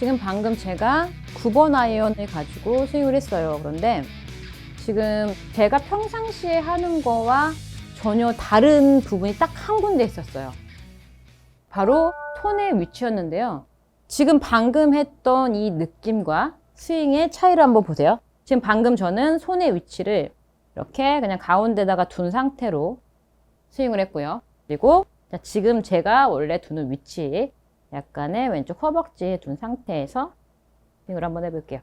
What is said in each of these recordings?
지금 방금 제가 9번 아이언을 가지고 스윙을 했어요. 그런데 지금 제가 평상시에 하는 거와 전혀 다른 부분이 딱 한 군데 있었어요. 바로 톤의 위치였는데요. 지금 방금 했던 이 느낌과 스윙의 차이를 한번 보세요. 지금 방금 저는 손의 위치를 이렇게 그냥 가운데다가 둔 상태로 스윙을 했고요. 그리고 지금 제가 원래 두는 위치, 약간의 왼쪽 허벅지에 둔 상태에서 스윙을 한번 해볼게요.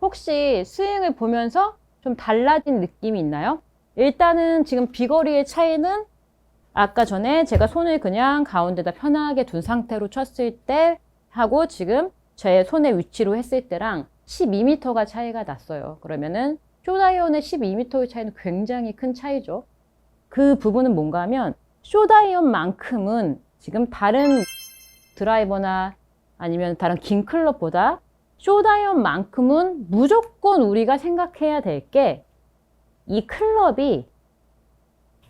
혹시 스윙을 보면서 좀 달라진 느낌이 있나요? 일단은 지금 비거리의 차이는 아까 전에 제가 손을 그냥 가운데다 편하게 둔 상태로 쳤을 때 하고 지금 제 손의 위치로 했을 때랑 12m가 차이가 났어요. 그러면은 숏아이언의 12m의 차이는 굉장히 큰 차이죠. 그 부분은 뭔가 하면 숏아이언만큼은 지금 다른 드라이버나 아니면 다른 긴 클럽보다 숏아이언만큼은 무조건 우리가 생각해야 될 게 이 클럽이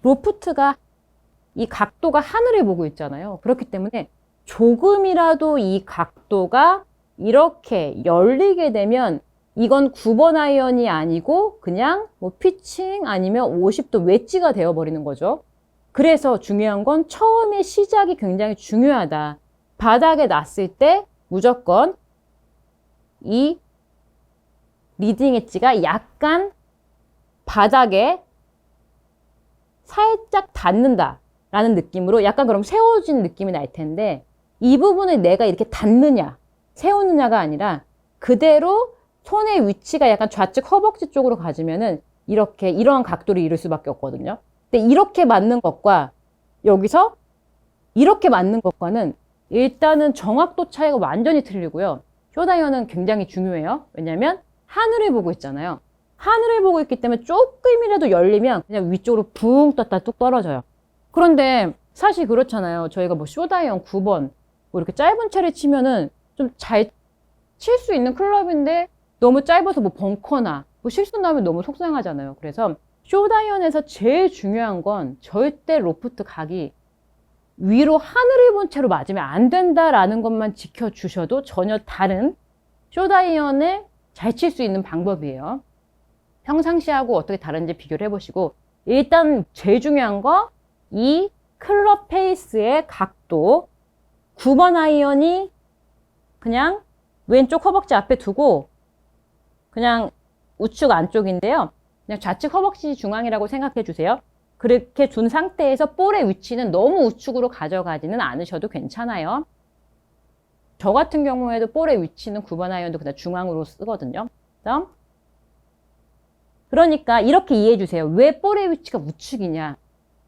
로프트가 이 각도가 하늘을 보고 있잖아요. 그렇기 때문에 조금이라도 이 각도가 이렇게 열리게 되면 이건 9번 아이언이 아니고 그냥 뭐 피칭 아니면 50도 웨지가 되어버리는 거죠. 그래서 중요한 건 처음에 시작이 굉장히 중요하다. 바닥에 놨을 때 무조건 이 리딩 엣지가 약간 바닥에 살짝 닿는다 라는 느낌으로 약간 그럼 세워진 느낌이 날 텐데 이 부분을 내가 이렇게 닿느냐 세우느냐가 아니라 그대로 손의 위치가 약간 좌측 허벅지 쪽으로 가지면은 이렇게 이러한 각도를 이룰 수밖에 없거든요. 근데 이렇게 맞는 것과 여기서 이렇게 맞는 것과는 일단은 정확도 차이가 완전히 틀리고요. 숏아이언은 굉장히 중요해요. 왜냐면 하늘을 보고 있잖아요. 하늘을 보고 있기 때문에 조금이라도 열리면 그냥 위쪽으로 붕 떴다 뚝 떨어져요. 그런데 사실 그렇잖아요. 저희가 뭐 숏아이언 9번 뭐 이렇게 짧은 채를 치면은 좀 잘 칠 수 있는 클럽인데 너무 짧아서 뭐 벙커나 뭐 실수 나면 너무 속상하잖아요. 그래서 숏아이언에서 제일 중요한 건 절대 로프트 각이 위로 하늘을 본 채로 맞으면 안 된다라는 것만 지켜주셔도 전혀 다른 숏아이언을 잘 칠 수 있는 방법이에요. 평상시하고 어떻게 다른지 비교를 해보시고 일단 제일 중요한 거 이 클럽 페이스의 각도 9번 아이언이 그냥 왼쪽 허벅지 앞에 두고 그냥 우측 안쪽인데요. 그냥 좌측 허벅지 중앙이라고 생각해 주세요. 그렇게 둔 상태에서 볼의 위치는 너무 우측으로 가져가지는 않으셔도 괜찮아요. 저 같은 경우에도 볼의 위치는 9번 아이언도 그냥 중앙으로 쓰거든요. 그러니까 이렇게 이해해 주세요. 왜 볼의 위치가 우측이냐?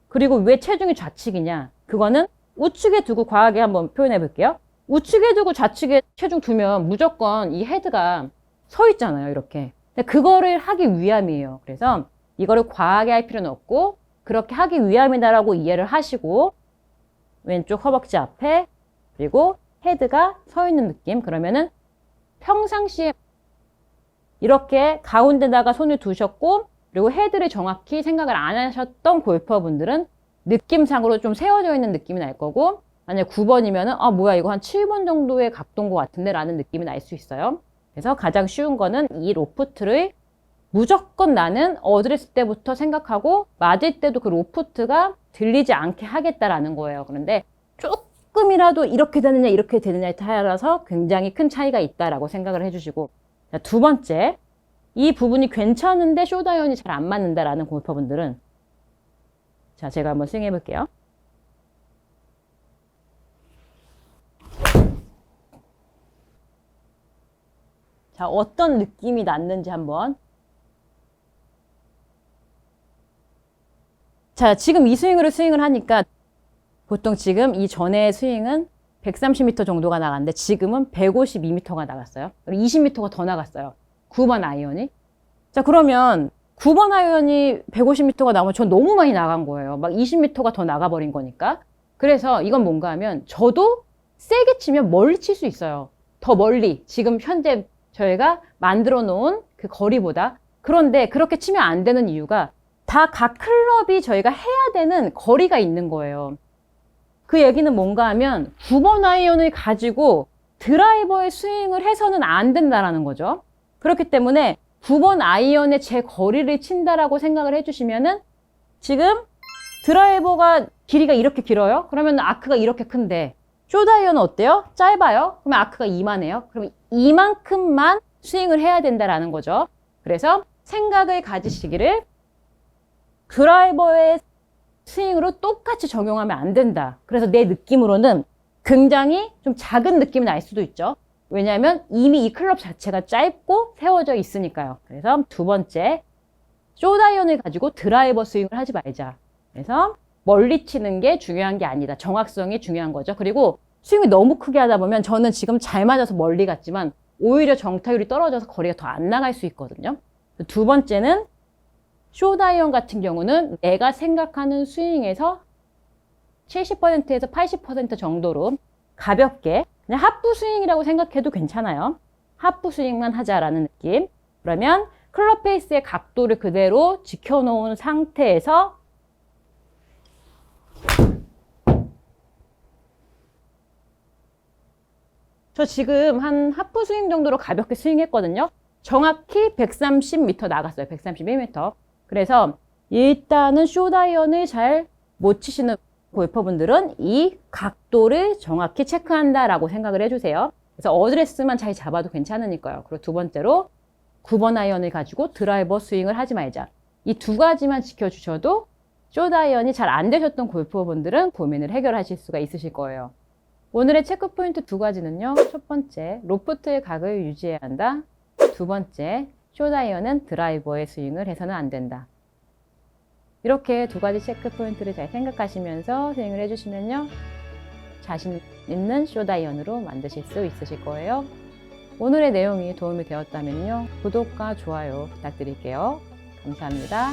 그리고 왜 체중이 좌측이냐? 그거는 우측에 두고 과하게 한번 표현해 볼게요. 우측에 두고 좌측에 체중 두면 무조건 이 헤드가 서 있잖아요. 이렇게. 근데 그거를 하기 위함이에요. 그래서 이거를 과하게 할 필요는 없고 그렇게 하기 위함이다라고 이해를 하시고 왼쪽 허벅지 앞에 그리고 헤드가 서 있는 느낌. 그러면은 평상시에 이렇게 가운데다가 손을 두셨고 그리고 헤드를 정확히 생각을 안 하셨던 골퍼분들은 느낌상으로 좀 세워져 있는 느낌이 날 거고 만약에 9번이면은 아 뭐야 이거 한 7번 정도의 각도인 것 같은데 라는 느낌이 날 수 있어요. 그래서 가장 쉬운 거는 이 로프트를 무조건 나는 어드레스 때부터 생각하고 맞을 때도 그 로프트가 들리지 않게 하겠다라는 거예요. 그런데 조금이라도 이렇게 되느냐 이렇게 되느냐에 따라서 굉장히 큰 차이가 있다라고 생각을 해주시고 자, 두 번째 이 부분이 괜찮은데 숏아이언이 잘 안 맞는다라는 골퍼분들은 자 제가 한번 스윙 해볼게요. 자 어떤 느낌이 났는지 한번 자 지금 이 스윙으로 스윙을 하니까 보통 지금 이 전에 스윙은 130m 정도가 나갔는데 지금은 152m가 나갔어요. 20m가 더 나갔어요. 9번 아이언이. 자, 그러면 9번 아이언이 150m가 나오면 전 너무 많이 나간 거예요. 막 20m가 더 나가버린 거니까. 그래서 이건 뭔가 하면 저도 세게 치면 멀리 칠 수 있어요. 더 멀리. 지금 현재 저희가 만들어 놓은 그 거리보다. 그런데 그렇게 치면 안 되는 이유가 다 각 클럽이 저희가 해야 되는 거리가 있는 거예요. 그 얘기는 뭔가 하면 9번 아이언을 가지고 드라이버의 스윙을 해서는 안 된다라는 거죠. 그렇기 때문에 9번 아이언에 제 거리를 친다라고 생각을 해주시면은 지금 드라이버가 길이가 이렇게 길어요? 그러면 아크가 이렇게 큰데 숏아이언은 어때요? 짧아요? 그러면 아크가 이만해요? 그러면 이만큼만 스윙을 해야 된다라는 거죠. 그래서 생각을 가지시기를 드라이버의 스윙으로 똑같이 적용하면 안 된다. 그래서 내 느낌으로는 굉장히 좀 작은 느낌이 날 수도 있죠. 왜냐하면 이미 이 클럽 자체가 짧고 세워져 있으니까요. 그래서 두 번째, 숏아이언을 가지고 드라이버 스윙을 하지 말자. 그래서 멀리 치는 게 중요한 게 아니다. 정확성이 중요한 거죠. 그리고 스윙이 너무 크게 하다 보면 저는 지금 잘 맞아서 멀리 갔지만 오히려 정타율이 떨어져서 거리가 더 안 나갈 수 있거든요. 두 번째는 숏아이언 같은 경우는 내가 생각하는 스윙에서 70%에서 80% 정도로 가볍게 그냥 하프 스윙이라고 생각해도 괜찮아요. 하프 스윙만 하자라는 느낌. 그러면 클럽 페이스의 각도를 그대로 지켜놓은 상태에서 저 지금 한 하프 스윙 정도로 가볍게 스윙했거든요. 정확히 130m 나갔어요. 131m. 그래서 일단은 숏아이언을 잘 못 치시는 골퍼분들은 이 각도를 정확히 체크한다라고 생각을 해주세요. 그래서 어드레스만 잘 잡아도 괜찮으니까요. 그리고 두 번째로 9번 아이언을 가지고 드라이버 스윙을 하지 말자. 이 두 가지만 지켜주셔도 숏아이언이 잘 안 되셨던 골퍼분들은 고민을 해결하실 수가 있으실 거예요. 오늘의 체크 포인트 두 가지는요. 첫 번째, 로프트의 각을 유지해야 한다. 두 번째, 숏아이언은 드라이버의 스윙을 해서는 안 된다. 이렇게 두 가지 체크 포인트를 잘 생각하시면서 스윙을 해주시면요. 자신 있는 숏아이언으로 만드실 수 있으실 거예요. 오늘의 내용이 도움이 되었다면요. 구독과 좋아요 부탁드릴게요. 감사합니다.